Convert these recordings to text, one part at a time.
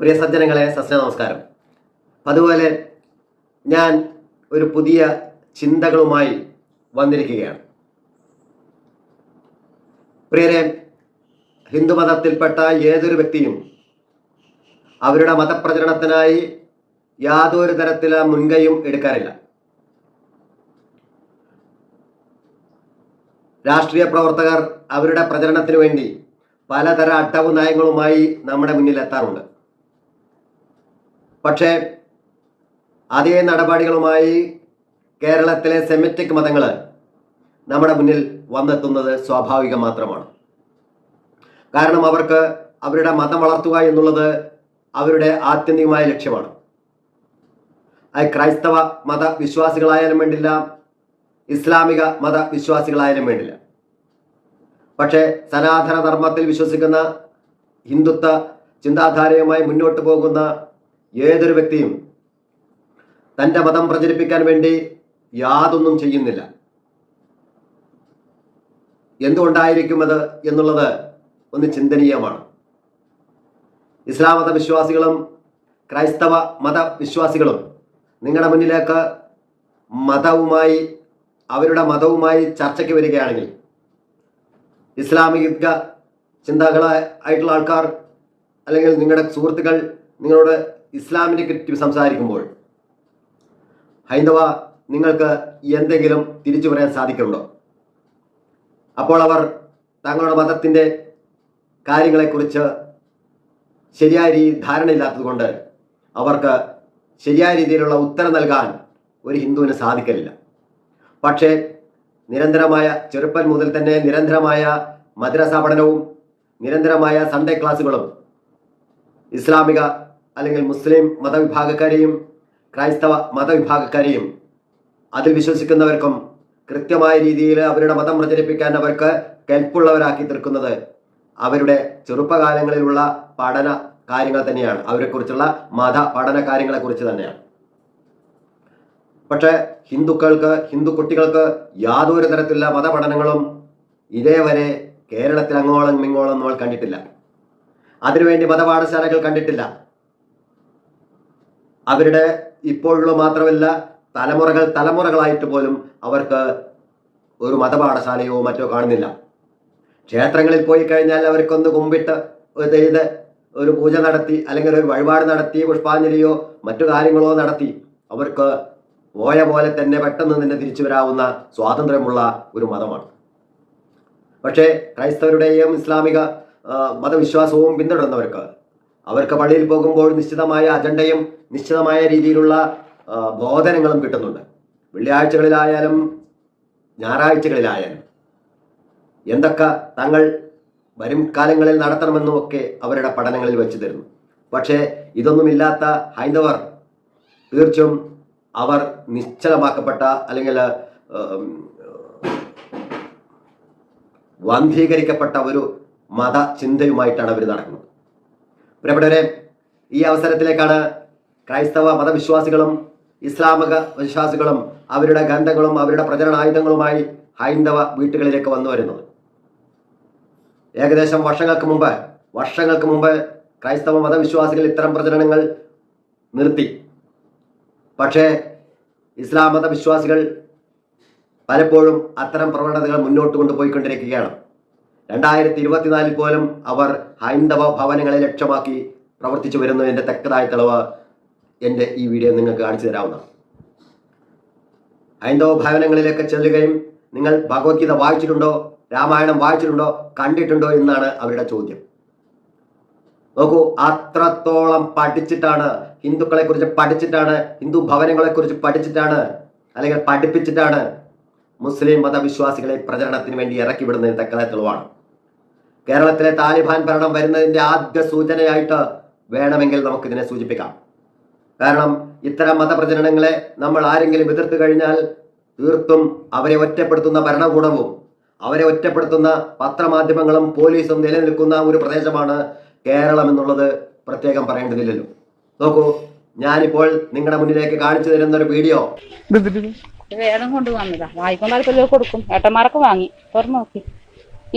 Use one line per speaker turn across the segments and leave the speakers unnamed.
പ്രിയ സജ്ജനങ്ങളെ, നമസ്കാരം. അതുപോലെ ഞാൻ ഒരു പുതിയ ചിന്തകളുമായി വന്നിരിക്കുകയാണ്. പ്രിയരെ, ഹിന്ദുമതത്തിൽപ്പെട്ട ഏതൊരു വ്യക്തിയും അവരുടെ മതപ്രചരണത്തിനായി യാതൊരു തരത്തിലുള്ള മുൻകൈയും എടുക്കാറില്ല. രാഷ്ട്രീയ പ്രവർത്തകർ അവരുടെ പ്രചരണത്തിന് വേണ്ടി പലതര അട്ടവു നയങ്ങളുമായി നമ്മുടെ മുന്നിൽ എത്താറുണ്ട്. പക്ഷേ അതേ നടപടികളുമായി കേരളത്തിലെ സെമിറ്റിക് മതങ്ങൾ നമ്മുടെ മുന്നിൽ വന്നെത്തുന്നത് സ്വാഭാവികം മാത്രമാണ്. കാരണം അവർക്ക് അവരുടെ മതം വളർത്തുക എന്നുള്ളത് അവരുടെ ആത്യന്തികമായ ലക്ഷ്യമാണ്. അത് ക്രൈസ്തവ മതവിശ്വാസികളായാലും വേണ്ടില്ല, ഇസ്ലാമിക മതവിശ്വാസികളായാലും വേണ്ടില്ല. പക്ഷേ സനാതന ധർമ്മത്തിൽ വിശ്വസിക്കുന്ന, ഹിന്ദുത്വ ചിന്താധാരയുമായി മുന്നോട്ട് പോകുന്ന ഏതൊരു വ്യക്തിയും തൻ്റെ മതം പ്രചരിപ്പിക്കാൻ വേണ്ടി യാതൊന്നും ചെയ്യുന്നില്ല. എന്തുകൊണ്ടായിരിക്കും അത് എന്നുള്ളത് ഒന്ന് ചിന്തനീയമാണ്. ഇസ്ലാം മതവിശ്വാസികളും ക്രൈസ്തവ മതവിശ്വാസികളും നിങ്ങളുടെ മുന്നിലേക്ക് അവരുടെ മതവുമായി ചർച്ചയ്ക്ക് വരികയാണെങ്കിൽ, ഇസ്ലാമിക ചിന്തകളായിട്ടുള്ള ആൾക്കാർ അല്ലെങ്കിൽ നിങ്ങളുടെ സുഹൃത്തുക്കൾ നിങ്ങളോട് ഇസ്ലാമിനെ പറ്റി സംസാരിക്കുമ്പോൾ ഹൈന്ദവ നിങ്ങൾക്ക് എന്തെങ്കിലും തിരിച്ചു പറയാൻ സാധിക്കുന്നുണ്ടോ? അപ്പോൾ അവർ തങ്ങളുടെ മതത്തിൻ്റെ കാര്യങ്ങളെക്കുറിച്ച് ശരിയായ ധാരണയില്ലാത്തത് കൊണ്ട് അവർക്ക് ശരിയായ രീതിയിലുള്ള ഉത്തരം നൽകാൻ ഒരു ഹിന്ദുവിന് സാധിക്കില്ല. പക്ഷേ നിരന്തരമായ ചെറുപ്പം മുതൽ തന്നെ നിരന്തരമായ മദ്രസ പഠനവും നിരന്തരമായ സൺഡേ ക്ലാസ്സുകളും ഇസ്ലാമിക അല്ലെങ്കിൽ മുസ്ലിം മതവിഭാഗക്കാരെയും ക്രൈസ്തവ മതവിഭാഗക്കാരെയും അതിൽ വിശ്വസിക്കുന്നവർക്കും കൃത്യമായ രീതിയിൽ അവരുടെ മതം പ്രചരിപ്പിക്കാൻ അവർക്ക് കെൽപ്പുള്ളവരാക്കി തീർക്കുന്നത് അവരുടെ ചെറുപ്പകാലങ്ങളിലുള്ള പഠന കാര്യങ്ങൾ തന്നെയാണ്. അവരെക്കുറിച്ചുള്ള മത പഠന കാര്യങ്ങളെക്കുറിച്ച് തന്നെയാണ്. പക്ഷേ ഹിന്ദു കുട്ടികൾക്ക് യാതൊരു തരത്തിലുള്ള മതപഠനങ്ങളും ഇതേവരെ കേരളത്തിൽ അങ്ങോളം ഇങ്ങോളം നമ്മൾ കണ്ടിട്ടില്ല. അതിനുവേണ്ടി മതപാഠശാലകൾ കണ്ടിട്ടില്ല. അവരുടെ ഇപ്പോഴുള്ള മാത്രമല്ല, തലമുറകളായിട്ട് പോലും അവർക്ക് ഒരു മതപാഠശാലയോ മറ്റോ കാണുന്നില്ല. ക്ഷേത്രങ്ങളിൽ പോയി കഴിഞ്ഞാൽ അവർക്കൊന്ന് കുമ്പിട്ട് ചെയ്ത് ഒരു പൂജ നടത്തി അല്ലെങ്കിൽ ഒരു വഴിപാട് നടത്തി പുഷ്പാഞ്ജലിയോ മറ്റു കാര്യങ്ങളോ നടത്തി അവർക്ക് പോയ പോലെ തന്നെ പെട്ടെന്ന് തന്നെ തിരിച്ചു വരാവുന്ന സ്വാതന്ത്ര്യമുള്ള ഒരു മതമാണ്. പക്ഷേ ക്രൈസ്തവരുടെയും ഇസ്ലാമിക മതവിശ്വാസവും അവർക്ക് പള്ളിയിൽ പോകുമ്പോൾ നിശ്ചിതമായ അജണ്ടയും നിശ്ചിതമായ രീതിയിലുള്ള ബോധനങ്ങളും കിട്ടുന്നുണ്ട്. വെള്ളിയാഴ്ചകളിലായാലും ഞായറാഴ്ചകളിലായാലും എന്തൊക്കെ തങ്ങൾ വരും കാലങ്ങളിൽ നടത്തണമെന്നും ഒക്കെ അവരുടെ പഠനങ്ങളിൽ വെച്ച് തരുന്നു. പക്ഷേ ഇതൊന്നുമില്ലാത്ത ഹൈന്ദവർ തീർച്ചയായും അവർ നിശ്ചലമാക്കപ്പെട്ട അല്ലെങ്കിൽ വന്ധീകരിക്കപ്പെട്ട ഒരു മതചിന്തയുമായിട്ടാണ് അവർ നടക്കുന്നത്. പ്രിയപ്പെട്ടവരെ, ഈ അവസരത്തിലേക്കാണ് ക്രൈസ്തവ മതവിശ്വാസികളും ഇസ്ലാമിക വിശ്വാസികളും അവരുടെ ഗ്രന്ഥങ്ങളും അവരുടെ പ്രചരണായുധങ്ങളുമായി ഹൈന്ദവ വീട്ടുകളിലേക്ക് വന്നു വരുന്നത്. ഏകദേശം വർഷങ്ങൾക്ക് മുമ്പ് ക്രൈസ്തവ മതവിശ്വാസികൾ ഇത്തരം പ്രചരണങ്ങൾ നിർത്തി. പക്ഷേ ഇസ്ലാം മതവിശ്വാസികൾ പലപ്പോഴും അത്തരം പ്രവണതകൾ മുന്നോട്ട് കൊണ്ടുപോയിക്കൊണ്ടിരിക്കുകയാണ്. 2024 പോലും അവർ ഹൈന്ദവ ഭവനങ്ങളെ ലക്ഷ്യമാക്കി പ്രവർത്തിച്ചു വരുന്നതിൻ്റെ തക്കതായ തെളിവ് എൻ്റെ ഈ വീഡിയോ നിങ്ങൾക്ക് കാണിച്ചു തരാവുന്നതാണ്. ഹൈന്ദവ ഭവനങ്ങളിലേക്ക് ചെല്ലുകയും നിങ്ങൾ ഭഗവത്ഗീത വായിച്ചിട്ടുണ്ടോ, രാമായണം വായിച്ചിട്ടുണ്ടോ, കണ്ടിട്ടുണ്ടോ എന്നാണ് അവരുടെ ചോദ്യം. നോക്കൂ, അത്രത്തോളം പഠിച്ചിട്ടാണ്, ഹിന്ദുക്കളെ കുറിച്ച് പഠിച്ചിട്ടാണ്, ഹിന്ദു ഭവനങ്ങളെ കുറിച്ച് പഠിച്ചിട്ടാണ് അല്ലെങ്കിൽ പഠിപ്പിച്ചിട്ടാണ് മുസ്ലിം മതവിശ്വാസികളെ പ്രചരണത്തിന് വേണ്ടി ഇറക്കി വിടുന്നതിന് തക്കതായ തെളിവാണ്. കേരളത്തിലെ താലിബാൻ ഭരണം വരുന്നതിൻ്റെ ആദ്യ സൂചനയായിട്ട് വേണമെങ്കിൽ നമുക്കിതിനെ സൂചിപ്പിക്കാം. കാരണം ഇത്തരം മതപ്രചരണങ്ങളെ നമ്മൾ ആരെങ്കിലും എതിർത്ത് കഴിഞ്ഞാൽ തീർത്തും അവരെ ഒറ്റപ്പെടുത്തുന്ന ഭരണകൂടവും അവരെ ഒറ്റപ്പെടുത്തുന്ന പത്രമാധ്യമങ്ങളും പോലീസും നിലനിൽക്കുന്ന ഒരു പ്രദേശമാണ് കേരളം എന്നുള്ളത് പ്രത്യേകം പറയേണ്ടതില്ലല്ലോ. നോക്കൂ, ഞാനിപ്പോൾ നിങ്ങളുടെ മുന്നിലേക്ക് കാണിച്ചു തരുന്ന ഒരു വീഡിയോ
വേദം കൊണ്ടുവന്നതാ. വായിക്കാൻ താല്പര്യം കൊടുക്കും. ഏട്ടന്മാരൊക്കെ വാങ്ങി തുറന്നു നോക്കി.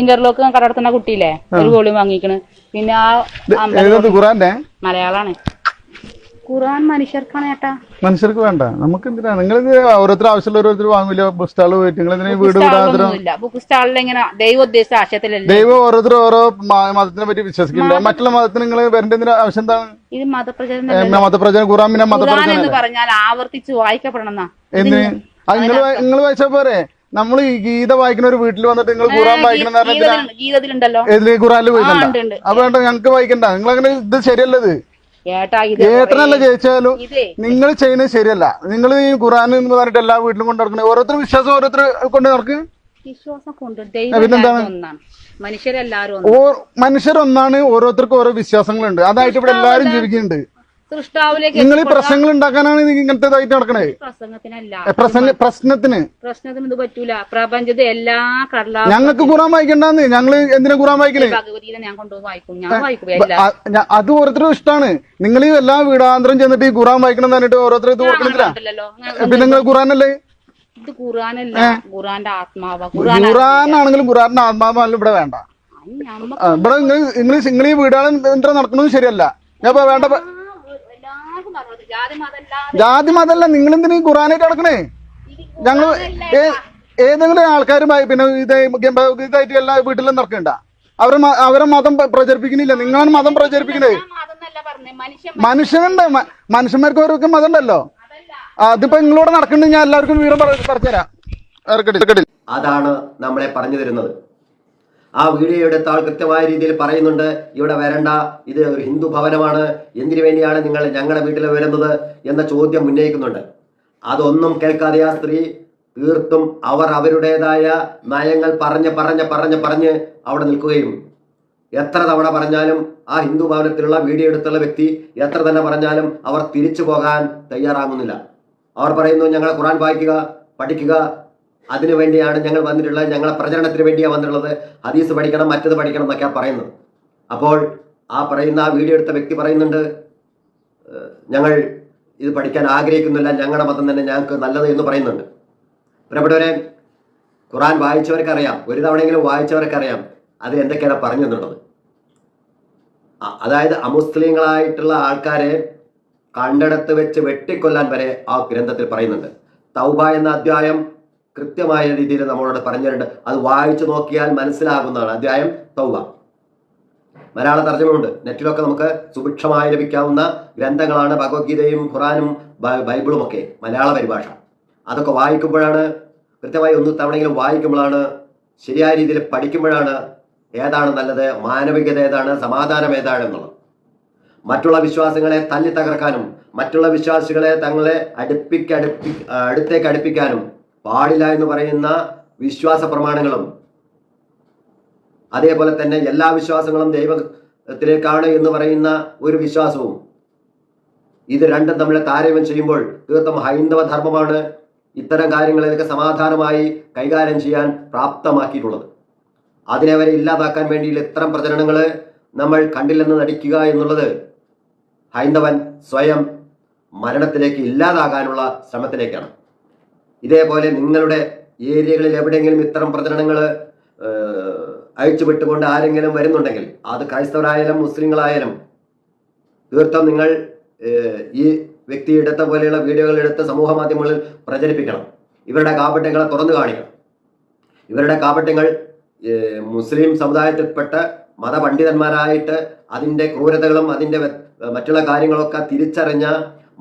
ഇന്റർലോക്ക് കടത്തുന്ന കുട്ടിയില്ലേ ഒരു വോളിയം വാങ്ങിക്കണ്. പിന്നെ ആ മലയാളാണ്. ഖുർആൻ മനുഷ്യർക്കാണ് ചേട്ടാ,
മനുഷ്യർക്ക് വേണ്ട. നമുക്ക് എന്തിനാ നിങ്ങളിത് ഓരോരുത്തർ ആവശ്യമുള്ള ഓരോരുത്തർ വാങ്ങില്ല. ബുക്ക് സ്റ്റാള് പോയിട്ട് നിങ്ങൾ ഇതിന് വീട്
ബുക്ക് സ്റ്റാളിൽ ഇങ്ങനെ ദൈവം ഉദ്ദേശിച്ച ആശയത്തിലല്ല.
ദൈവം ഓരോരുത്തർ ഓരോ മതത്തിനെ പറ്റി വിശ്വസിക്കുന്നുണ്ട്. മറ്റുള്ള മതത്തിന് നിങ്ങൾ വരേണ്ടതിന് ആവശ്യം എന്താണ്?
ഇത് മതപ്രചരണം.
മതപ്രചരണം ഖുർആൻ പിന്നെ മതപ്രചരണം
എന്ന് പറഞ്ഞാൽ ആവർത്തിച്ച് വായിക്കപ്പെടണം.
എന്തിന് നിങ്ങൾ വായിച്ചാ പോരെ? നമ്മൾ ഈ ഗീത വായിക്കുന്ന ഒരു വീട്ടിൽ വന്നിട്ട് നിങ്ങൾ ഖുർആൻ വായിക്കണം
ഗീതത്തിലുണ്ടല്ലോ,
ഏതില് ഖുർആനിൽ പോയിക്കണ്ട. അപ്പൊ വേണ്ട, ഞങ്ങൾക്ക് വായിക്കണ്ട. നിങ്ങൾ അങ്ങനെ ഇത് ശരിയല്ലത്. ഏട്ടനല്ല ജയിച്ചാലും നിങ്ങൾ ചെയ്യുന്നത് ശരിയല്ല. നിങ്ങൾ ഈ ഖുർആൻ എന്ന് പറഞ്ഞിട്ട് എല്ലാ വീട്ടിലും കൊണ്ട് നടക്കണേ. ഓരോരുത്തർ വിശ്വാസം ഓരോരുത്തർ കൊണ്ട് നടക്ക്. മനുഷ്യരൊന്നാണ്, ഓരോരുത്തർക്കും ഓരോ വിശ്വാസങ്ങളുണ്ട്. അതായിട്ട് ഇവിടെ എല്ലാരും ജീവിക്കുന്നുണ്ട്. നിങ്ങൾ ഈ പ്രശ്നങ്ങൾ ഉണ്ടാക്കാനാണ് ഇങ്ങനത്തെ ഇതായിട്ട് നടക്കണേ. പ്രശ്നത്തിന്
ഇത് പറ്റൂല. പ്രപഞ്ചത്തെ എല്ലാ
ഞങ്ങൾക്ക് ഖുർആൻ വായിക്കണ്ടെന്ന്. ഞങ്ങള് എന്തിനാ ഖുർആൻ വായിക്കണേ? അത് ഓരോരുത്തരും ഇഷ്ടമാണ്. നിങ്ങൾ ഈ എല്ലാ വീടാന്തരം ചെന്നിട്ട് ഈ ഖുർആൻ വായിക്കണം എന്ന് പറഞ്ഞിട്ട് ഓരോരുത്തർ ഇത് കൊടുക്കണില്ല. പിന്നെ നിങ്ങൾ ഖുർആനല്ലേ?
ഇത് ഖുർആനല്ല, ഖുർആന്റെ ആത്മാവ്.
ഖുർആനാണെങ്കിലും ഖുർആന്റെ ആത്മാവാണെങ്കിലും ഇവിടെ വേണ്ട. ഇവിടെ നിങ്ങൾ ഈ വീടാളും നടക്കണമെന്ന് ശരിയല്ല. ഞാൻ വേണ്ട. ജാതി മതല്ല. നിങ്ങൾ എന്തിനാ ഖുർആനായിട്ട് നടക്കണേ? ഞങ്ങൾ ഏതെങ്കിലും ആൾക്കാരുമായി പിന്നെ ഇതായിട്ട് എല്ലാ വീട്ടിലും നടക്കണ്ട. അവരെ മതം പ്രചരിപ്പിക്കുന്നില്ല. നിങ്ങളാണ് മതം പ്രചരിപ്പിക്കുന്നത്. മനുഷ്യനുണ്ട്, മനുഷ്യന്മാർക്ക് ഓരോക്കെ മതം ഉണ്ടല്ലോ. അതിപ്പോ നിങ്ങളോട് നടക്കണ്ടെങ്കിൽ ഞാൻ എല്ലാവർക്കും വീരം പറഞ്ഞുതരാം.
അതാണ് നമ്മളെ പറഞ്ഞു തരുന്നത്. ആ വീഡിയോ എടുത്ത ആൾ കൃത്യമായ രീതിയിൽ പറയുന്നുണ്ട്, ഇവിടെ വരണ്ട, ഇത് ഒരു ഹിന്ദു ഭവനമാണ്, എന്തിനു വേണ്ടിയാണ് നിങ്ങൾ ഞങ്ങളുടെ വീട്ടിൽ വരുന്നത് എന്ന ചോദ്യം ഉന്നയിക്കുന്നുണ്ട്. അതൊന്നും കേൾക്കാതെ ആ സ്ത്രീ തീർത്തും അവരുടേതായ നയങ്ങൾ പറഞ്ഞ് അവിടെ നിൽക്കുകയും എത്ര തവണ പറഞ്ഞാലും ആ ഹിന്ദു ഭവനത്തിലുള്ള വീഡിയോ എടുത്തുള്ള വ്യക്തി എത്ര തന്നെ പറഞ്ഞാലും അവർ തിരിച്ചു പോകാൻ തയ്യാറാകുന്നില്ല. അവർ പറയുന്നു, ഞങ്ങൾ ഖുർആൻ വായിക്കുക, പഠിക്കുക, അതിനു വേണ്ടിയാണ് ഞങ്ങൾ വന്നിട്ടുള്ളത്, ഞങ്ങളെ പ്രചരണത്തിന് വേണ്ടിയാണ് വന്നിട്ടുള്ളത്, ഹദീസ് പഠിക്കണം, മറ്റത് പഠിക്കണം എന്നൊക്കെയാണ് പറയുന്നത്. അപ്പോൾ ആ വീഡിയോ എടുത്ത വ്യക്തി പറയുന്നുണ്ട്, ഞങ്ങൾ ഇത് പഠിക്കാൻ ആഗ്രഹിക്കുന്നില്ല, ഞങ്ങളുടെ മതം തന്നെ ഞങ്ങൾക്ക് നല്ലത് എന്ന് പറയുന്നുണ്ട്. പ്രിയപ്പെട്ടവരെ, ഖുർആൻ വായിച്ചവർക്കറിയാം, ഒരു തവണയെങ്കിലും വായിച്ചവർക്കറിയാം അത് എന്തൊക്കെയാണ് പറഞ്ഞു എന്നുള്ളത്. അതായത് അമുസ്ലിങ്ങളായിട്ടുള്ള ആൾക്കാരെ കണ്ടിടത്ത് വെച്ച് വെട്ടിക്കൊല്ലാൻ വരെ ആ ഗ്രന്ഥത്തിൽ പറയുന്നുണ്ട്. തൗബ എന്ന അധ്യായം കൃത്യമായ രീതിയിൽ നമ്മളോട് പറഞ്ഞിട്ടുണ്ട്. അത് വായിച്ചു നോക്കിയാൽ മനസ്സിലാകുന്നതാണ്. അധ്യായം തൗബ. മലയാള തർജ്ജമയുണ്ട്. നെറ്റിലൊക്കെ നമുക്ക് സുഭിക്ഷമായി ലഭിക്കാവുന്ന ഗ്രന്ഥങ്ങളാണ് ഭഗവത്ഗീതയും ഖുറാനും ബൈബിളും ഒക്കെ, മലയാള പരിഭാഷ. അതൊക്കെ വായിക്കുമ്പോഴാണ്, കൃത്യമായി ഒന്ന് തവണയെങ്കിലും വായിക്കുമ്പോഴാണ്, ശരിയായ രീതിയിൽ പഠിക്കുമ്പോഴാണ് ഏതാണ് നല്ലത്, മാനവികത ഏതാണ്, സമാധാനം ഏതാണെന്നുള്ളത്. മറ്റുള്ള വിശ്വാസങ്ങളെ തല്ലി തകർക്കാനും മറ്റുള്ള വിശ്വാസികളെ തങ്ങളെ അടുത്തേക്ക് അടുപ്പിക്കാനും പാടില്ല എന്ന് പറയുന്ന വിശ്വാസ പ്രമാണങ്ങളും, അതേപോലെ തന്നെ എല്ലാ വിശ്വാസങ്ങളും ദൈവത്തിലേക്കാണ് എന്ന് പറയുന്ന ഒരു വിശ്വാസവും, ഇത് രണ്ടും തമ്മിൽ താരതമ്യം ചെയ്യുമ്പോൾ തീർത്തും ഹൈന്ദവ ധർമ്മമാണ് ഇത്തരം കാര്യങ്ങളിലൊക്കെ സമാധാനമായി കൈകാര്യം ചെയ്യാൻ പ്രാപ്തമാക്കിയിട്ടുള്ളത്. അതിനെ വരെ ഇല്ലാതാക്കാൻ വേണ്ടി ഇത്തരം പ്രചരണങ്ങൾ നമ്മൾ കണ്ടില്ലെന്ന് നടിക്കുക എന്നുള്ളത് ഹൈന്ദവൻ സ്വയം മരണത്തിലേക്ക് ഇല്ലാതാകാനുള്ള ശ്രമത്തിലേക്കാണ്. ഇതേപോലെ നിങ്ങളുടെ ഏരിയകളിൽ എവിടെയെങ്കിലും ഇത്തരം പ്രചരണങ്ങൾ അഴിച്ചുവിട്ടുകൊണ്ട് ആരെങ്കിലും വരുന്നുണ്ടെങ്കിൽ, അത് ക്രൈസ്തവരായാലും മുസ്ലിങ്ങളായാലും, തീർത്തും നിങ്ങൾ ഈ വ്യക്തി എടുത്ത പോലെയുള്ള വീഡിയോകൾ എടുത്ത് സമൂഹ മാധ്യമങ്ങളിൽ പ്രചരിപ്പിക്കണം. ഇവരുടെ കാപട്യങ്ങളെ തുറന്നു കാണിക്കണം. ഇവരുടെ കാപട്യങ്ങൾ മുസ്ലിം സമുദായത്തിൽപ്പെട്ട മതപണ്ഡിതന്മാരായിട്ട് അതിൻ്റെ ക്രൂരതകളും അതിൻ്റെ മറ്റുള്ള കാര്യങ്ങളൊക്കെ തിരിച്ചറിഞ്ഞ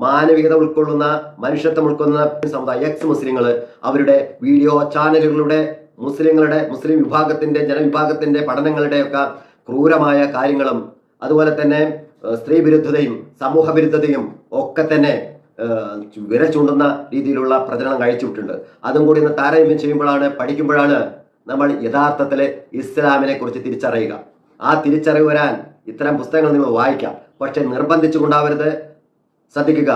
മാനവികത ഉൾക്കൊള്ളുന്ന, മനുഷ്യത്വം ഉൾക്കൊള്ളുന്ന സമുദായം, എക്സ് മുസ്ലിങ്ങൾ അവരുടെ വീഡിയോ ചാനലുകളുടെ മുസ്ലിം വിഭാഗത്തിന്റെ ജനവിഭാഗത്തിന്റെ പഠനങ്ങളുടെയൊക്കെ ക്രൂരമായ കാര്യങ്ങളും അതുപോലെ തന്നെ സ്ത്രീ വിരുദ്ധതയും സമൂഹ വിരുദ്ധതയും ഒക്കെ തന്നെ വിരൽ ചൂണ്ടുന്ന രീതിയിലുള്ള പ്രചരണം കഴിച്ചുവിട്ടുണ്ട്. അതും കൂടി ഇന്ന് താരതമ്യം ചെയ്യുമ്പോഴാണ്, പഠിക്കുമ്പോഴാണ് നമ്മൾ യഥാർത്ഥത്തിൽ ഇസ്ലാമിനെ കുറിച്ച് തിരിച്ചറിയുക. ആ തിരിച്ചറിവ് വരാൻ ഇത്തരം പുസ്തകങ്ങൾ നിങ്ങൾ വായിക്കാം. പക്ഷെ നിർബന്ധിച്ചു കൊണ്ടാവരുത്. ശ്രദ്ധിക്കുക,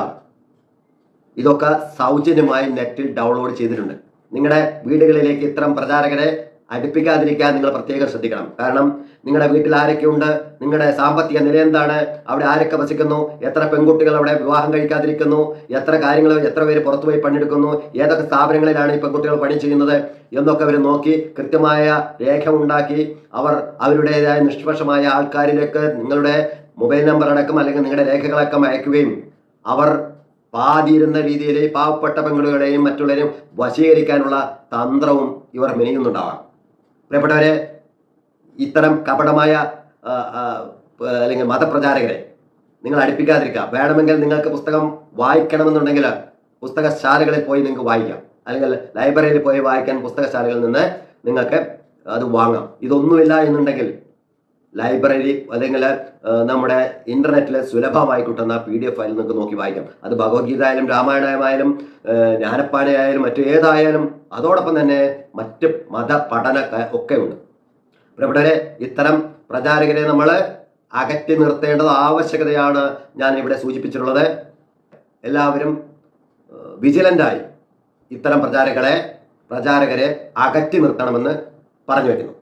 ഇതൊക്കെ സൗജന്യമായി നെറ്റിൽ ഡൗൺലോഡ് ചെയ്തിട്ടുണ്ട്. നിങ്ങളുടെ വീടുകളിലേക്ക് ഇത്തരം പ്രചാരകരെ അടുപ്പിക്കാതിരിക്കാൻ നിങ്ങൾ പ്രത്യേകം ശ്രദ്ധിക്കണം. കാരണം നിങ്ങളുടെ വീട്ടിൽ ആരൊക്കെയുണ്ട്, നിങ്ങളുടെ സാമ്പത്തിക നില എന്താണ്, അവിടെ ആരൊക്കെ വസിക്കുന്നു, എത്ര പെൺകുട്ടികൾ അവിടെ വിവാഹം കഴിക്കാതിരിക്കുന്നു, എത്ര പേര് പുറത്തുപോയി പണിയെടുക്കുന്നു, ഏതൊക്കെ സ്ഥാപനങ്ങളിലാണ് ഈ പെൺകുട്ടികൾ പണി ചെയ്യുന്നത് എന്നൊക്കെ അവർ നോക്കി കൃത്യമായ രേഖ ഉണ്ടാക്കി അവർ അവരുടേതായ നിഷ്പക്ഷമായ ആൾക്കാരിലേക്ക് നിങ്ങളുടെ മൊബൈൽ നമ്പർ അടക്കം അല്ലെങ്കിൽ നിങ്ങളുടെ രേഖകളൊക്കെ അയക്കുകയും അവർ പാതിയിരുന്ന രീതിയിൽ പാവപ്പെട്ട പെൺകുട്ടികളെയും മറ്റുള്ളവരെയും വശീകരിക്കാനുള്ള തന്ത്രവും ഇവർ മെനയുന്നുണ്ടാവാം. പ്രിയപ്പെട്ടവരെ, ഇത്തരം കപടമായ അല്ലെങ്കിൽ മതപ്രചാരകരെ നിങ്ങൾ അടുപ്പിക്കാതിരിക്കുക. വേണമെങ്കിൽ നിങ്ങൾക്ക് പുസ്തകം വായിക്കണമെന്നുണ്ടെങ്കിൽ പുസ്തകശാലകളിൽ പോയി നിങ്ങൾക്ക് വായിക്കാം, അല്ലെങ്കിൽ ലൈബ്രറിയിൽ പോയി വായിക്കാൻ പുസ്തകശാലകളിൽ നിന്ന് നിങ്ങൾക്ക് അത് വാങ്ങാം. ഇതൊന്നുമില്ല എന്നുണ്ടെങ്കിൽ ലൈബ്രറി അല്ലെങ്കിൽ നമ്മുടെ ഇന്റർനെറ്റിൽ സുലഭമായി കിട്ടുന്ന PDF ഫയൽ നിങ്ങൾക്ക് നോക്കി വായിക്കാം. അത് ഭഗവത്ഗീത ആയാലും രാമായണമായാലും ജ്ഞാനപ്പാനയായാലും മറ്റു ഏതായാലും അതോടൊപ്പം തന്നെ മറ്റ് മത പഠന ഒക്കെ ഉണ്ട്. പ്രിയപ്പെട്ടവരെ, ഇത്തരം പ്രചാരകരെ നമ്മൾ അകറ്റി നിർത്തേണ്ടത് ആവശ്യകതയാണ് ഞാൻ ഇവിടെ സൂചിപ്പിച്ചിട്ടുള്ളത്. എല്ലാവരും വിജിലൻ്റായി ഇത്തരം പ്രചാരകരെ അകറ്റി നിർത്തണമെന്ന് പറഞ്ഞു വയ്ക്കുന്നു.